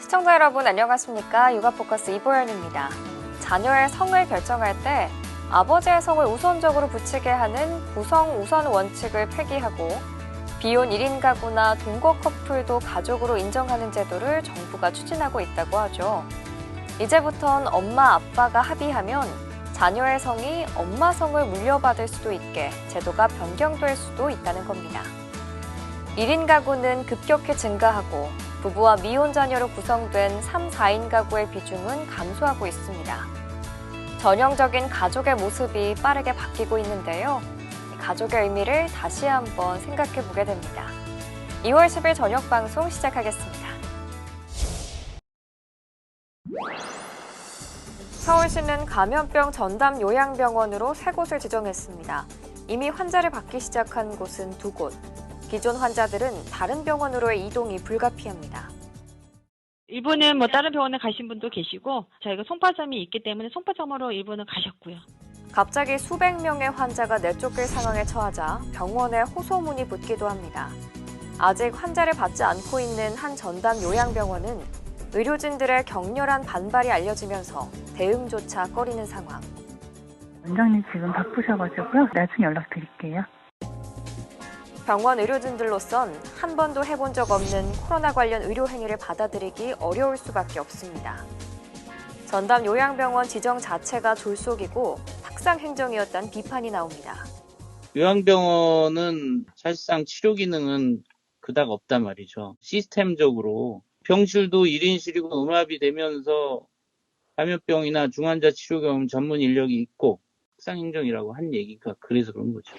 시청자 여러분 안녕하십니까? 육아포커스 이보연입니다. 자녀의 성을 결정할 때 아버지의 성을 우선적으로 붙이게 하는 부성 우선 원칙을 폐기하고 비혼 1인 가구나 동거 커플도 가족으로 인정하는 제도를 정부가 추진하고 있다고 하죠. 이제부턴 엄마, 아빠가 합의하면 자녀의 성이 엄마 성을 물려받을 수도 있게 제도가 변경될 수도 있다는 겁니다. 1인 가구는 급격히 증가하고 부부와 미혼 자녀로 구성된 3, 4인 가구의 비중은 감소하고 있습니다. 전형적인 가족의 모습이 빠르게 바뀌고 있는데요. 가족의 의미를 다시 한번 생각해 보게 됩니다. 2월 10일 저녁 방송 시작하겠습니다. 서울시는 감염병 전담 요양병원으로 3곳을 지정했습니다. 이미 환자를 받기 시작한 곳은 2곳. 기존 환자들은 다른 병원으로의 이동이 불가피합니다. 일부는 다른 병원에 가신 분도 계시고 저희가 송파점이 있기 때문에 송파점으로 일부는 가셨고요. 갑자기 수백 명의 환자가 내쫓길 상황에 처하자 병원에 호소문이 붙기도 합니다. 아직 환자를 받지 않고 있는 한 전담 요양병원은 의료진들의 격렬한 반발이 알려지면서 대응조차 꺼리는 상황. 원장님 지금 바쁘셔가지고요. 나중에 연락드릴게요. 병원 의료진들로선 한 번도 해본 적 없는 코로나 관련 의료 행위를 받아들이기 어려울 수밖에 없습니다. 전담 요양병원 지정 자체가 졸속이고 탁상 행정이었다는 비판이 나옵니다. 요양병원은 사실상 치료 기능은 그닥 없단 말이죠. 시스템적으로 병실도 1인실이고 음압이 되면서 감염병이나 중환자 치료 경험 전문 인력이 있고 탁상 행정이라고 한 얘기가 그래서 그런 거죠.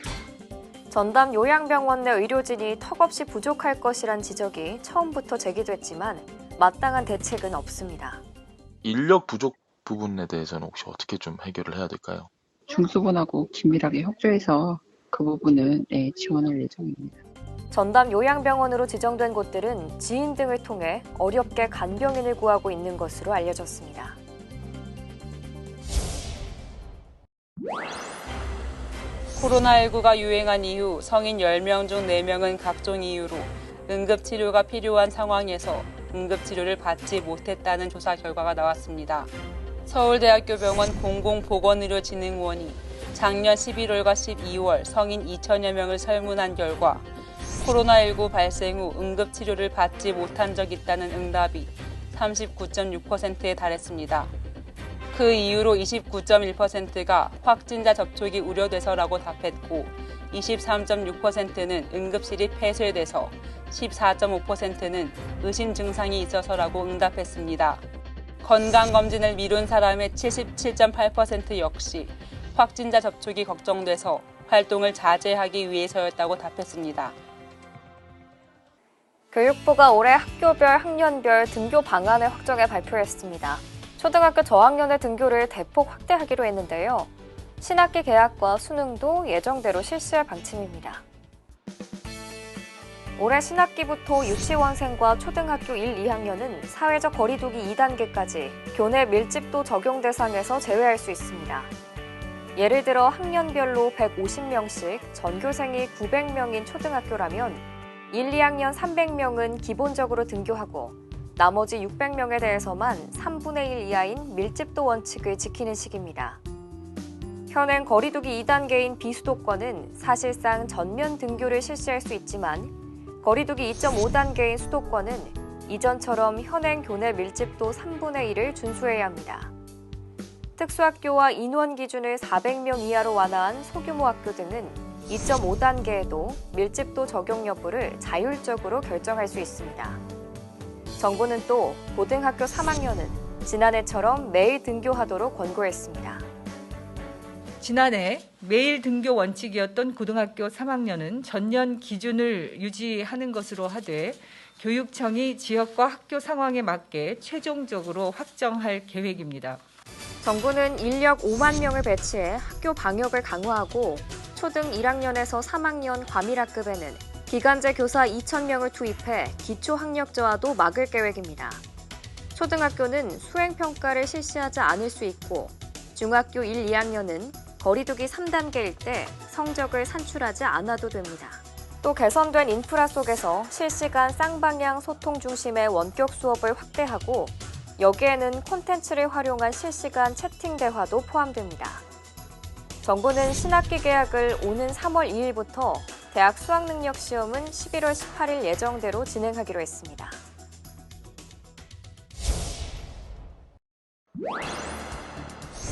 전담 요양병원 내 의료진이 턱없이 부족할 것이란 지적이 처음부터 제기됐지만 마땅한 대책은 없습니다. 인력 부족 부분에 대해서는 혹시 어떻게 좀 해결을 해야 될까요? 중수본하고 긴밀하게 협조해서 그 부분은 지원할 예정입니다. 전담 요양병원으로 지정된 곳들은 지인 등을 통해 어렵게 간병인을 구하고 있는 것으로 알려졌습니다. 코로나19가 유행한 이후 성인 10명 중 4명은 각종 이유로 응급치료가 필요한 상황에서 응급치료를 받지 못했다는 조사 결과가 나왔습니다. 서울대학교 병원 공공보건의료진흥원이 작년 11월과 12월 성인 2천여 명을 설문한 결과 코로나19 발생 후 응급치료를 받지 못한 적 있다는 응답이 39.6%에 달했습니다. 그 이유로 29.1%가 확진자 접촉이 우려돼서라고 답했고 23.6%는 응급실이 폐쇄돼서 14.5%는 의심 증상이 있어서라고 응답했습니다. 건강검진을 미룬 사람의 77.8% 역시 확진자 접촉이 걱정돼서 활동을 자제하기 위해서였다고 답했습니다. 교육부가 올해 학교별, 학년별 등교 방안을 확정해 발표했습니다. 초등학교 저학년의 등교를 대폭 확대하기로 했는데요. 신학기 개학과 수능도 예정대로 실시할 방침입니다. 올해 신학기부터 유치원생과 초등학교 1, 2학년은 사회적 거리두기 2단계까지 교내 밀집도 적용 대상에서 제외할 수 있습니다. 예를 들어 학년별로 150명씩 전교생이 900명인 초등학교라면 1, 2학년 300명은 기본적으로 등교하고 나머지 600명에 대해서만 3분의 1 이하인 밀집도 원칙을 지키는 식입니다. 현행 거리두기 2단계인 비수도권은 사실상 전면 등교를 실시할 수 있지만 거리두기 2.5단계인 수도권은 이전처럼 현행 교내 밀집도 3분의 1을 준수해야 합니다. 특수학교와 인원 기준을 400명 이하로 완화한 소규모 학교 등은 2.5단계에도 밀집도 적용 여부를 자율적으로 결정할 수 있습니다. 정부는 또 고등학교 3학년은 지난해처럼 매일 등교하도록 권고했습니다. 지난해 매일 등교 원칙이었던 고등학교 3학년은 전년 기준을 유지하는 것으로 하되 교육청이 지역과 학교 상황에 맞게 최종적으로 확정할 계획입니다. 정부는 인력 5만 명을 배치해 학교 방역을 강화하고 초등 1학년에서 3학년 과밀학급에는 기간제 교사 2,000명을 투입해 기초학력저하도 막을 계획입니다. 초등학교는 수행평가를 실시하지 않을 수 있고 중학교 1, 2학년은 거리두기 3단계일 때 성적을 산출하지 않아도 됩니다. 또 개선된 인프라 속에서 실시간 쌍방향 소통 중심의 원격 수업을 확대하고 여기에는 콘텐츠를 활용한 실시간 채팅 대화도 포함됩니다. 정부는 신학기 개학을 오는 3월 2일부터 대학 수학능력 시험은 11월 18일 예정대로 진행하기로 했습니다.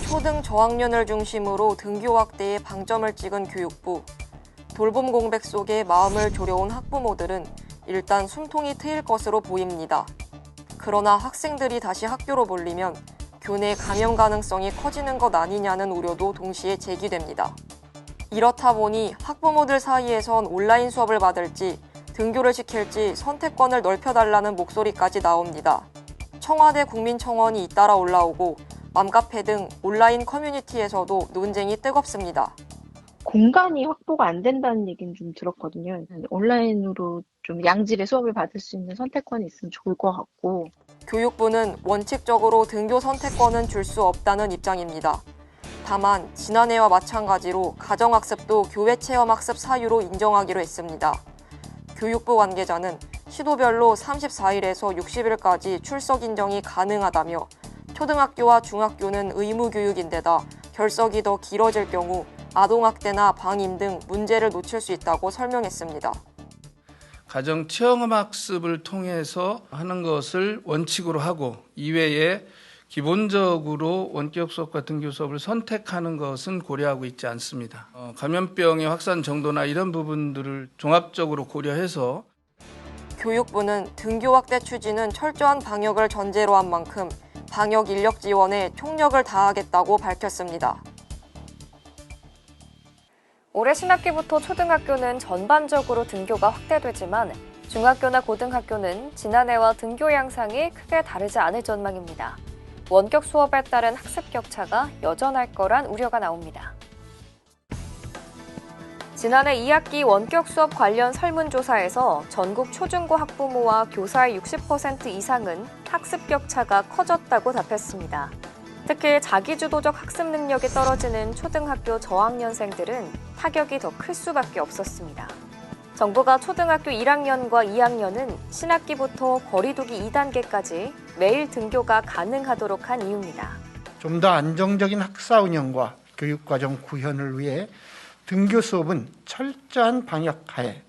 초등 저학년을 중심으로 등교 확대에 방점을 찍은 교육부. 돌봄 공백 속에 마음을 졸여온 학부모들은 일단 숨통이 트일 것으로 보입니다. 그러나 학생들이 다시 학교로 몰리면 교내 감염 가능성이 커지는 것 아니냐는 우려도 동시에 제기됩니다. 이렇다 보니 학부모들 사이에선 온라인 수업을 받을지 등교를 시킬지 선택권을 넓혀달라는 목소리까지 나옵니다. 청와대 국민청원이 잇따라 올라오고 맘카페 등 온라인 커뮤니티에서도 논쟁이 뜨겁습니다. 공간이 확보가 안 된다는 얘기는 좀 들었거든요. 온라인으로 좀 양질의 수업을 받을 수 있는 선택권이 있으면 좋을 것 같고. 교육부는 원칙적으로 등교 선택권은 줄 수 없다는 입장입니다. 다만 지난해와 마찬가지로 가정학습도 교외체험학습 사유로 인정하기로 했습니다. 교육부 관계자는 시도별로 34일에서 60일까지 출석 인정이 가능하다며 초등학교와 중학교는 의무교육인데다 결석이 더 길어질 경우 아동학대나 방임 등 문제를 놓칠 수 있다고 설명했습니다. 가정 체험학습을 통해서 하는 것을 원칙으로 하고 이외에 기본적으로 원격 수업과 등교 수업을 선택하는 것은 고려하고 있지 않습니다. 감염병의 확산 정도나 이런 부분들을 종합적으로 고려해서 교육부는 등교 확대 추진은 철저한 방역을 전제로 한 만큼 방역 인력 지원에 총력을 다하겠다고 밝혔습니다. 올해 신학기부터 초등학교는 전반적으로 등교가 확대되지만 중학교나 고등학교는 지난해와 등교 양상이 크게 다르지 않을 전망입니다. 원격 수업에 따른 학습 격차가 여전할 거란 우려가 나옵니다. 지난해 2학기 원격 수업 관련 설문조사에서 전국 초중고 학부모와 교사의 60% 이상은 학습 격차가 커졌다고 답했습니다. 특히 자기주도적 학습 능력이 떨어지는 초등학교 저학년생들은 타격이 더 클 수밖에 없었습니다. 정부가 초등학교 1학년과 2학년은 신학기부터 거리두기 2단계까지 매일 등교가 가능하도록 한 이유입니다. 좀 더 안정적인 학사 운영과 교육과정 구현을 위해 등교 수업은 철저한 방역하에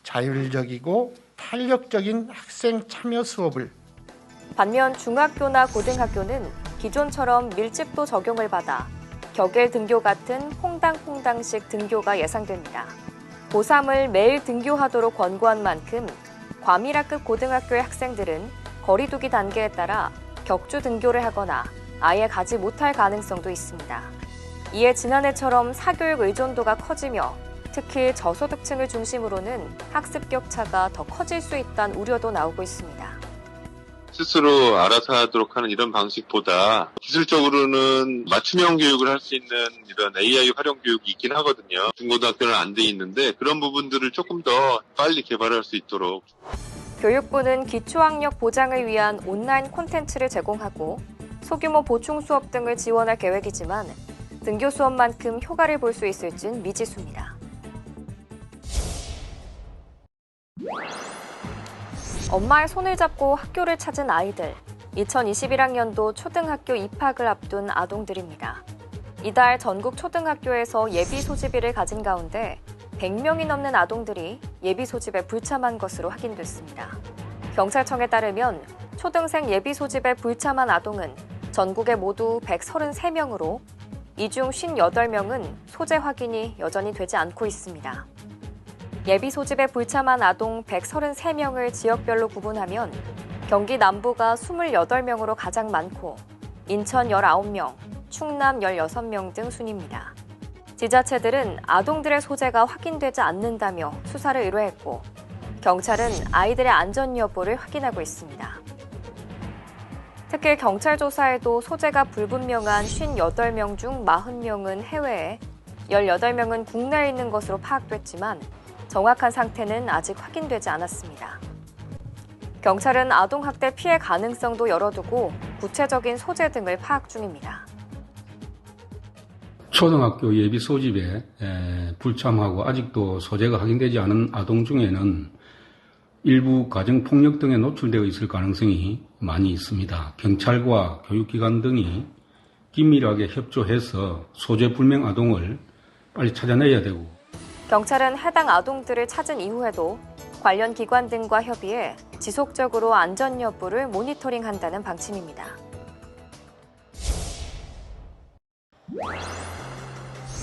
자율적이고 탄력적인 학생 참여 수업을. 반면 중학교나 고등학교는 기존처럼 밀집도 적용을 받아 격일 등교 같은 퐁당퐁당식 등교가 예상됩니다. 고3을 매일 등교하도록 권고한 만큼 과밀학급 고등학교의 학생들은 거리두기 단계에 따라 격주 등교를 하거나 아예 가지 못할 가능성도 있습니다. 이에 지난해처럼 사교육 의존도가 커지며 특히 저소득층을 중심으로는 학습 격차가 더 커질 수 있다는 우려도 나오고 있습니다. 스스로 알아서 하도록 하는 이런 방식보다 기술적으로는 맞춤형 교육을 할 수 있는 이런 AI 활용 교육이 있긴 하거든요. 중고등학교는 안 돼 있는데 그런 부분들을 조금 더 빨리 개발할 수 있도록. 교육부는 기초학력 보장을 위한 온라인 콘텐츠를 제공하고 소규모 보충 수업 등을 지원할 계획이지만 등교 수업만큼 효과를 볼 수 있을진 미지수입니다. 엄마의 손을 잡고 학교를 찾은 아이들. 2021학년도 초등학교 입학을 앞둔 아동들입니다. 이달 전국 초등학교에서 예비 소집일을 가진 가운데 100명이 넘는 아동들이 예비 소집에 불참한 것으로 확인됐습니다. 경찰청에 따르면 초등생 예비 소집에 불참한 아동은 전국에 모두 133명으로 이 중 58명은 소재 확인이 여전히 되지 않고 있습니다. 예비 소집에 불참한 아동 133명을 지역별로 구분하면 경기 남부가 28명으로 가장 많고 인천 19명, 충남 16명 등 순입니다. 지자체들은 아동들의 소재가 확인되지 않는다며 수사를 의뢰했고 경찰은 아이들의 안전 여부를 확인하고 있습니다. 특히 경찰 조사에도 소재가 불분명한 58명 중 40명은 해외에 18명은 국내에 있는 것으로 파악됐지만 정확한 상태는 아직 확인되지 않았습니다. 경찰은 아동학대 피해 가능성도 열어두고 구체적인 소재 등을 파악 중입니다. 초등학교 예비 소집에 불참하고 아직도 소재가 확인되지 않은 아동 중에는 일부 가정폭력 등에 노출되어 있을 가능성이 많이 있습니다. 경찰과 교육기관 등이 긴밀하게 협조해서 소재 불명 아동을 빨리 찾아내야 되고, 경찰은 해당 아동들을 찾은 이후에도 관련 기관 등과 협의해 지속적으로 안전 여부를 모니터링한다는 방침입니다.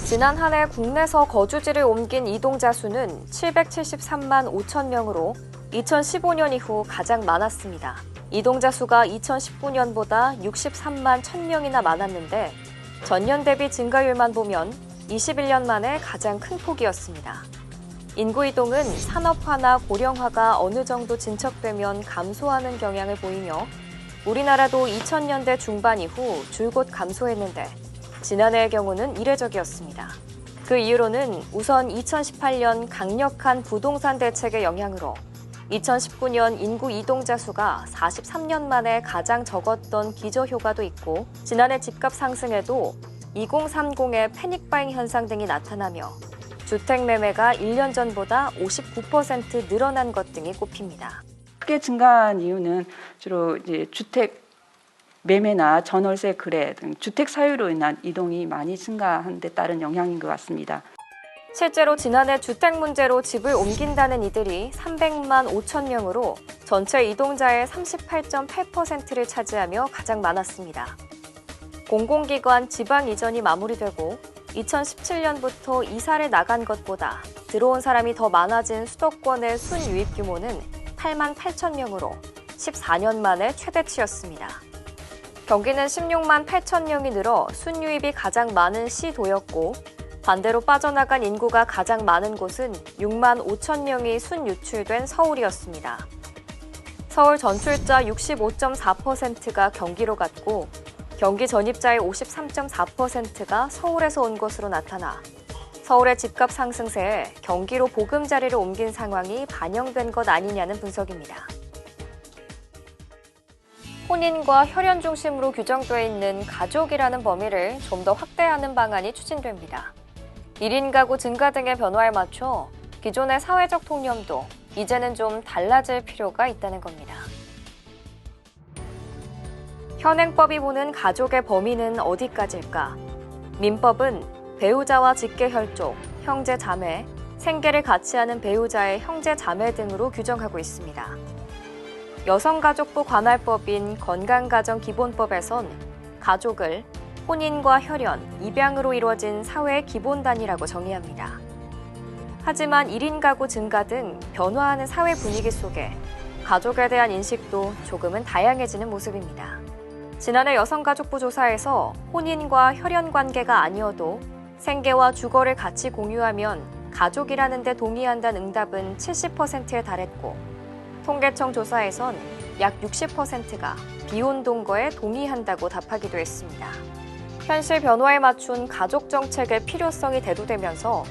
지난 한 해 국내에서 거주지를 옮긴 이동자 수는 773만 5천 명으로 2015년 이후 가장 많았습니다. 이동자 수가 2019년보다 63만 1,000명이나 많았는데 전년 대비 증가율만 보면 21년 만에 가장 큰 폭이었습니다. 인구 이동은 산업화나 고령화가 어느 정도 진척되면 감소하는 경향을 보이며 우리나라도 2000년대 중반 이후 줄곧 감소했는데 지난해의 경우는 이례적이었습니다. 그 이유로는 우선 2018년 강력한 부동산 대책의 영향으로 2019년 인구 이동자 수가 43년 만에 가장 적었던 기저효과도 있고 지난해 집값 상승에도 2030의 패닉바잉 현상 등이 나타나며 주택 매매가 1년 전보다 59% 늘어난 것 등이 꼽힙니다. 크게 증가한 이유는 주로 이제 주택 매매나 전월세 거래 등 주택 사유로 인한 이동이 많이 증가한 데 따른 영향인 것 같습니다. 실제로 지난해 주택 문제로 집을 옮긴다는 이들이 300만 5천 명으로 전체 이동자의 38.8%를 차지하며 가장 많았습니다. 공공기관 지방 이전이 마무리되고 2017년부터 이사를 나간 것보다 들어온 사람이 더 많아진 수도권의 순유입 규모는 8만 8천 명으로 14년 만에 최대치였습니다. 경기는 16만 8천 명이 늘어 순유입이 가장 많은 시도였고 반대로 빠져나간 인구가 가장 많은 곳은 6만 5천 명이 순유출된 서울이었습니다. 서울 전출자 65.4%가 경기로 갔고 경기 전입자의 53.4%가 서울에서 온 것으로 나타나 서울의 집값 상승세에 경기로 보금자리를 옮긴 상황이 반영된 것 아니냐는 분석입니다. 혼인과 혈연 중심으로 규정되어 있는 가족이라는 범위를 좀 더 확대하는 방안이 추진됩니다. 1인 가구 증가 등의 변화에 맞춰 기존의 사회적 통념도 이제는 좀 달라질 필요가 있다는 겁니다. 현행법이 보는 가족의 범위는 어디까지일까? 민법은 배우자와 직계혈족, 형제 자매, 생계를 같이 하는 배우자의 형제 자매 등으로 규정하고 있습니다. 여성가족부 관할법인 건강가정기본법에선 가족을 혼인과 혈연, 입양으로 이루어진 사회의 기본 단위라고 정의합니다. 하지만 1인 가구 증가 등 변화하는 사회 분위기 속에 가족에 대한 인식도 조금은 다양해지는 모습입니다. 지난해 여성가족부 조사에서 혼인과 혈연 관계가 아니어도 생계와 주거를 같이 공유하면 가족이라는 데 동의한다는 응답은 70%에 달했고 통계청 조사에선 약 60%가 비혼 동거에 동의한다고 답하기도 했습니다. 현실 변화에 맞춘 가족 정책의 필요성이 대두되면서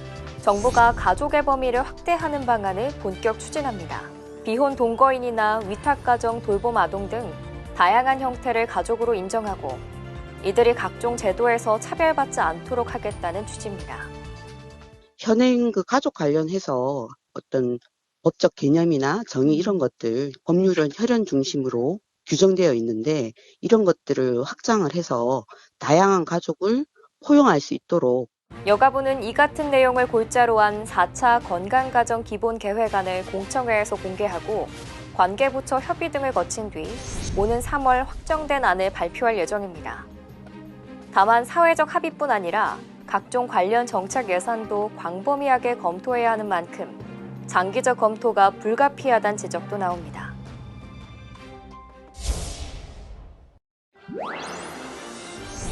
정부가 가족의 범위를 확대하는 방안을 본격 추진합니다. 비혼 동거인이나 위탁가정 돌봄 아동 등 다양한 형태를 가족으로 인정하고 이들이 각종 제도에서 차별받지 않도록 하겠다는 취지입니다. 현행 그 가족 관련해서 어떤 법적 개념이나 정의 이런 것들, 법률은 혈연 중심으로 규정되어 있는데 이런 것들을 확장을 해서 다양한 가족을 포용할 수 있도록 여가부는 이 같은 내용을 골자로 한 4차 건강가정기본계획안을 공청회에서 공개하고 관계부처 협의 등을 거친 뒤 오는 3월 확정된 안을 발표할 예정입니다. 다만 사회적 합의뿐 아니라 각종 관련 정책 예산도 광범위하게 검토해야 하는 만큼 장기적 검토가 불가피하다는 지적도 나옵니다.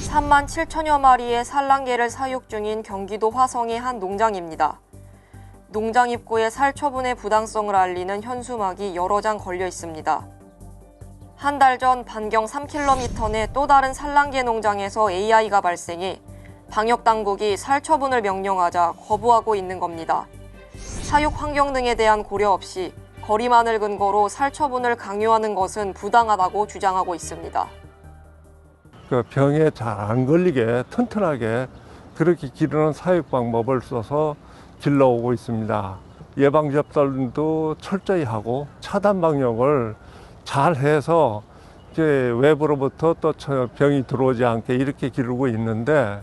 (3만 7천여 마리의 산란개를 사육 중인 경기도 화성의 한 농장입니다. 농장 입구에 살처분의 부당성을 알리는 현수막이 여러 장 걸려 있습니다. 한 달 전 반경 3km 내 또 다른 산란개 농장에서 AI가 발생해 방역당국이 살처분을 명령하자 거부하고 있는 겁니다. 사육 환경 등에 대한 고려 없이 거리만을 근거로 살처분을 강요하는 것은 부당하다고 주장하고 있습니다. 그 병에 잘 안 걸리게 튼튼하게 그렇게 기르는 사육 방법을 써서 길러오고 있습니다. 예방접종도 철저히 하고 차단 방역을 잘 해서 이제 외부로부터 또 병이 들어오지 않게 이렇게 기르고 있는데,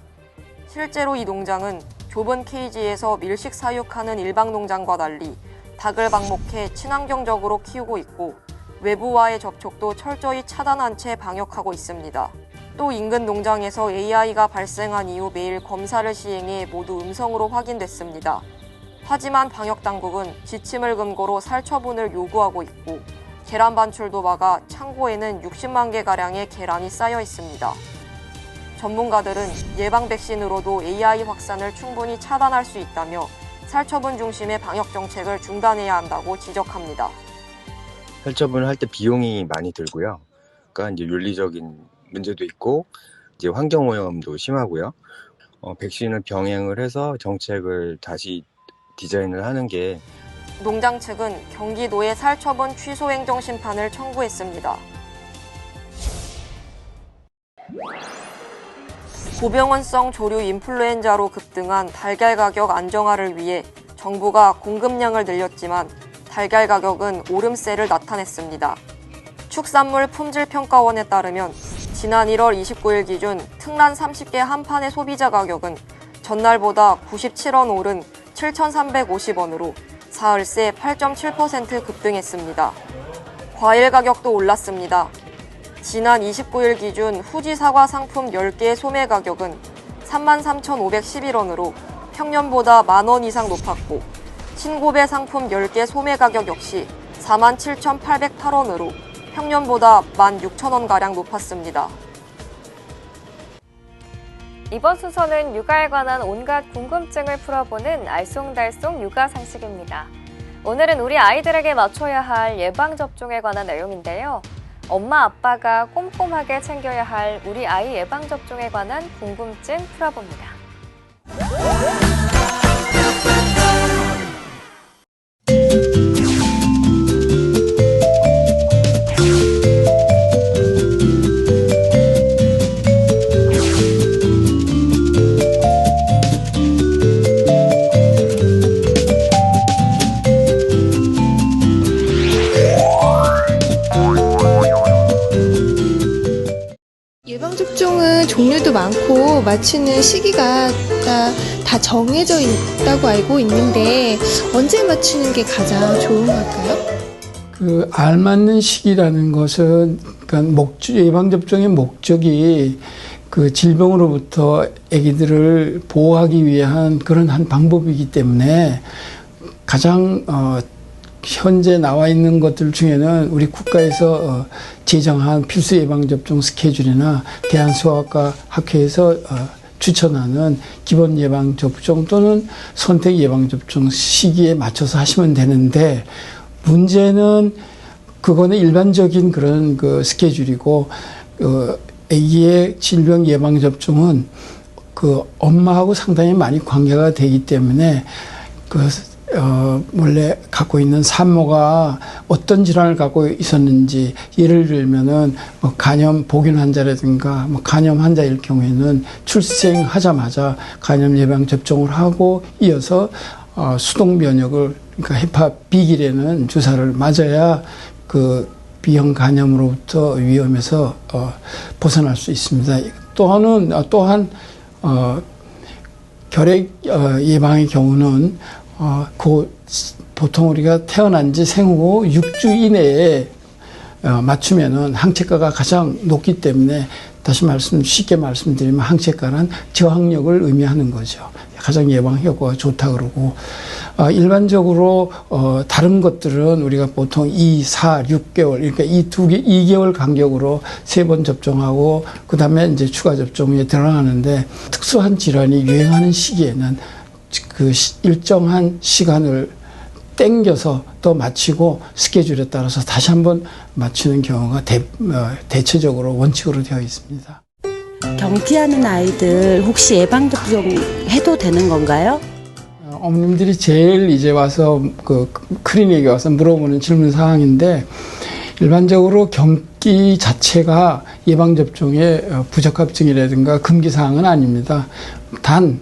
실제로 이 농장은 좁은 케이지에서 밀식 사육하는 일반 농장과 달리 닭을 방목해 친환경적으로 키우고 있고 외부와의 접촉도 철저히 차단한 채 방역하고 있습니다. 또 인근 농장에서 AI가 발생한 이후 매일 검사를 시행해 모두 음성으로 확인됐습니다. 하지만 방역당국은 지침을 근거로 살처분을 요구하고 있고 계란 반출도 막아 창고에는 60만 개가량의 계란이 쌓여 있습니다. 전문가들은 예방 백신으로도 AI 확산을 충분히 차단할 수 있다며 살처분 중심의 방역 정책을 중단해야 한다고 지적합니다. 살처분을 할 때 비용이 많이 들고요. 그러니까 이제 윤리적인 문제도 있고 이제 환경 오염도 심하고요. 백신을 병행을 해서 정책을 다시 디자인을 하는 게, 농장 측은 경기도에 살처분 취소 행정 심판을 청구했습니다. 고병원성 조류 인플루엔자로 급등한 달걀 가격 안정화를 위해 정부가 공급량을 늘렸지만 달걀 가격은 오름세를 나타냈습니다. 축산물 품질평가원에 따르면 지난 1월 29일 기준 특란 30개 한 판의 소비자 가격은 전날보다 97원 오른 7,350원으로 사흘새 8.7% 급등했습니다. 과일 가격도 올랐습니다. 지난 29일 기준 후지 사과 상품 10개의 소매 가격은 33,511원으로 평년보다 만원 이상 높았고 신고배 상품 10개 소매 가격 역시 47,808원으로 평년보다 16,000원가량 높았습니다. 이번 순서는 육아에 관한 온갖 궁금증을 풀어보는 알쏭달쏭 육아 상식입니다. 오늘은 우리 아이들에게 맞춰야 할 예방접종에 관한 내용인데요. 엄마 아빠가 꼼꼼하게 챙겨야 할 우리 아이 예방접종에 관한 궁금증 풀어봅니다. 예방접종은 종류도 많고 맞추는 시기가 다 정해져 있다고 알고 있는데 언제 맞추는 게 가장 좋은 걸까요? 알맞는 시기라는 것은 그러니까 예방접종의 목적이 그 질병으로부터 아기들을 보호하기 위한 그런 한 방법이기 때문에 가장 현재 나와 있는 것들 중에는 우리 국가에서 제정한 필수 예방접종 스케줄이나 대한소아과 학회에서 추천하는 기본 예방접종 또는 선택 예방접종 시기에 맞춰서 하시면 되는데, 문제는 그거는 일반적인 그런 그 스케줄이고, 아기의 질병 예방접종은 그 엄마하고 상당히 많이 관계가 되기 때문에 원래 갖고 있는 산모가 어떤 질환을 갖고 있었는지, 예를 들면은 간염 보균 환자라든가 간염 환자일 경우에는 출생하자마자 간염 예방 접종을 하고 이어서 수동 면역을, 그러니까 헤파 B기라는 주사를 맞아야 그 B형 간염으로부터 위험에서 벗어날 수 있습니다. 또한 결핵 예방의 경우는 보통 우리가 태어난 지 생후 6주 이내에 맞추면은 항체가가 가장 높기 때문에, 쉽게 말씀드리면 항체가는 저항력을 의미하는 거죠. 가장 예방 효과가 좋다 그러고, 일반적으로 다른 것들은 우리가 보통 2, 4, 6개월, 그러니까 2개월 간격으로 3번 접종하고 그다음에 이제 추가 접종에 들어가는데, 특수한 질환이 유행하는 시기에는 그 일정한 시간을 땡겨서 또 마치고 스케줄에 따라서 다시 한번 맞추는 경우가 대체적으로 원칙으로 되어 있습니다. 경기하는 아이들 혹시 예방접종 해도 되는 건가요? 어머님들이 제일 이제 와서 그 클리닉에 와서 물어보는 질문 사항인데, 일반적으로 경기 자체가 예방접종의 부적합증이라든가 금기 사항은 아닙니다. 단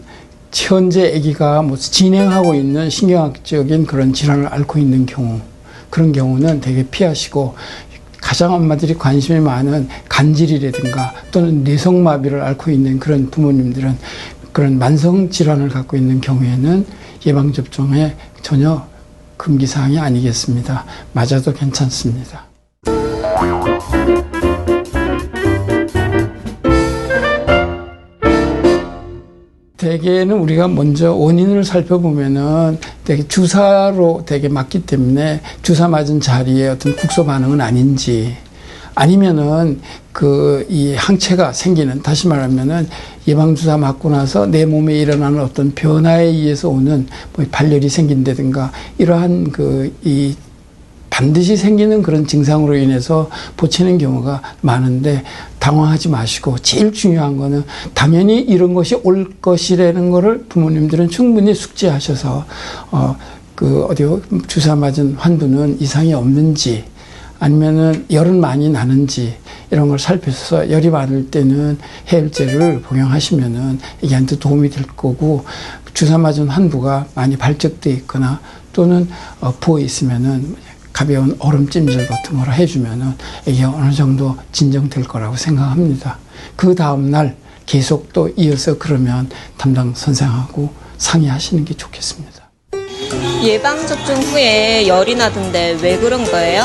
현재 아기가 뭐 진행하고 있는 신경학적인 그런 질환을 앓고 있는 경우, 그런 경우는 되게 피하시고, 가장 엄마들이 관심이 많은 간질이라든가 또는 뇌성마비를 앓고 있는 그런 부모님들은 그런 만성 질환을 갖고 있는 경우에는 예방접종에 전혀 금기사항이 아니겠습니다. 맞아도 괜찮습니다. 대개는 우리가 먼저 원인을 살펴보면은 되게 주사로 되게 맞기 때문에 주사 맞은 자리에 어떤 국소 반응은 아닌지, 아니면은 이 항체가 생기는, 다시 말하면은 예방주사 맞고 나서 내 몸에 일어나는 어떤 변화에 의해서 오는 뭐 발열이 생긴다든가 이러한 반드시 생기는 그런 증상으로 인해서 보채는 경우가 많은데, 당황하지 마시고 제일 중요한 거는 당연히 이런 것이 올 것이라는 거를 부모님들은 충분히 숙지하셔서 주사 맞은 환부는 이상이 없는지, 아니면은 열은 많이 나는지 이런 걸 살펴서 열이 많을 때는 해열제를 복용하시면은 애기한테 도움이 될 거고, 주사 맞은 환부가 많이 발적돼 있거나 또는 부어 있으면은 가벼운 얼음 찜질 같은 걸 해주면은 이게 어느 정도 진정될 거라고 생각합니다. 그 다음날 계속 또 이어서 그러면 담당 선생하고 상의하시는 게 좋겠습니다. 예방접종 후에 열이 나던데 왜 그런 거예요?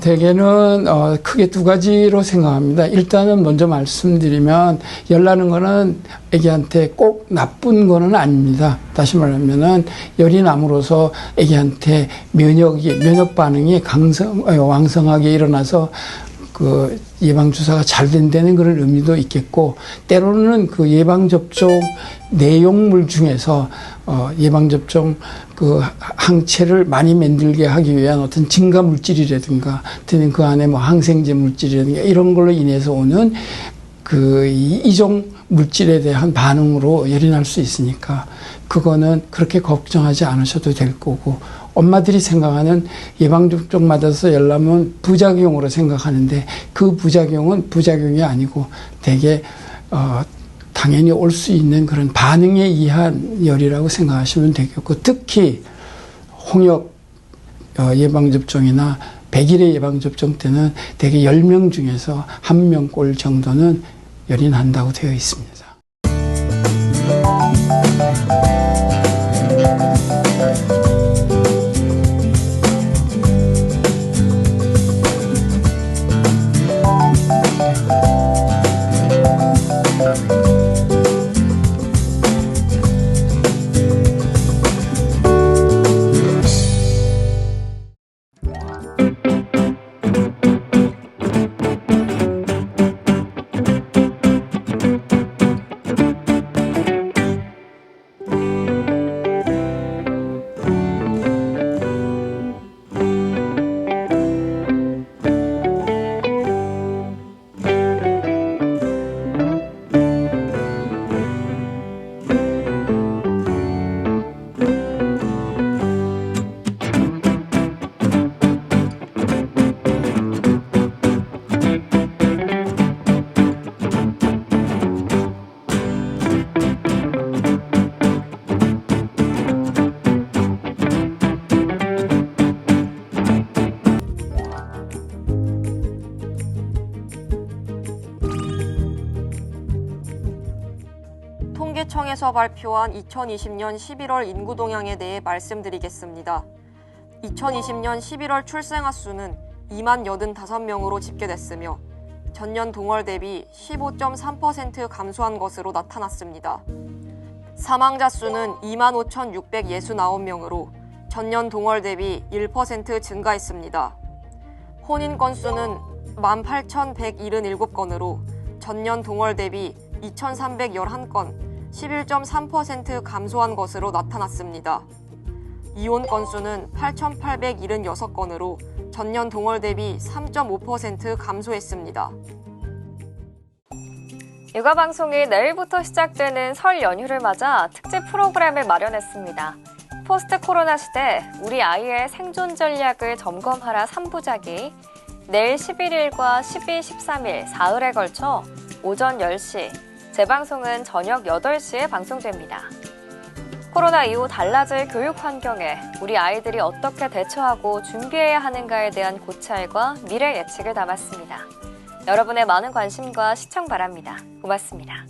대개는 크게 두 가지로 생각합니다. 일단은 먼저 말씀드리면 열 나는 거는 애기한테 꼭 나쁜 거는 아닙니다. 다시 말하면은 열이 남으로써 애기한테 면역 반응이 왕성하게 일어나서 그 예방주사가 잘 된다는 그런 의미도 있겠고, 때로는 그 예방접종 내용물 중에서 예방접종 그 항체를 많이 만들게 하기 위한 어떤 증가 물질이라든가, 또는 그 안에 뭐 항생제 물질이라든가 이런 걸로 인해서 오는 그 이종 물질에 대한 반응으로 열이 날 수 있으니까 그거는 그렇게 걱정하지 않으셔도 될 거고, 엄마들이 생각하는 예방접종 맞아서 열 나면 부작용으로 생각하는데 그 부작용은 부작용이 아니고 대개 당연히 올 수 있는 그런 반응에 의한 열이라고 생각하시면 되겠고, 특히 홍역 예방접종이나 100일의 예방접종 때는 대개 10명 중에서 1명꼴 정도는 열이 난다고 되어 있습니다. 통계청에서 발표한 2020년 11월 인구 동향에 대해 말씀드리겠습니다. 2020년 11월 출생아 수는 2만 85명으로 집계됐으며 전년 동월 대비 15.3% 감소한 것으로 나타났습니다. 사망자 수는 2만 5,669명으로 전년 동월 대비 1% 증가했습니다. 혼인 건수는 18,177건으로 전년 동월 대비 2,311건, 11.3% 감소한 것으로 나타났습니다. 이혼 건수는 8,876건으로 전년 동월 대비 3.5% 감소했습니다. 육아방송이 내일부터 시작되는 설 연휴를 맞아 특집 프로그램을 마련했습니다. 포스트 코로나 시대 우리 아이의 생존 전략을 점검하라 3부작이 내일 11일과 12, 13일 사흘에 걸쳐 오전 10시, 재방송은 저녁 8시에 방송됩니다. 코로나 이후 달라질 교육 환경에 우리 아이들이 어떻게 대처하고 준비해야 하는가에 대한 고찰과 미래 예측을 담았습니다. 여러분의 많은 관심과 시청 바랍니다. 고맙습니다.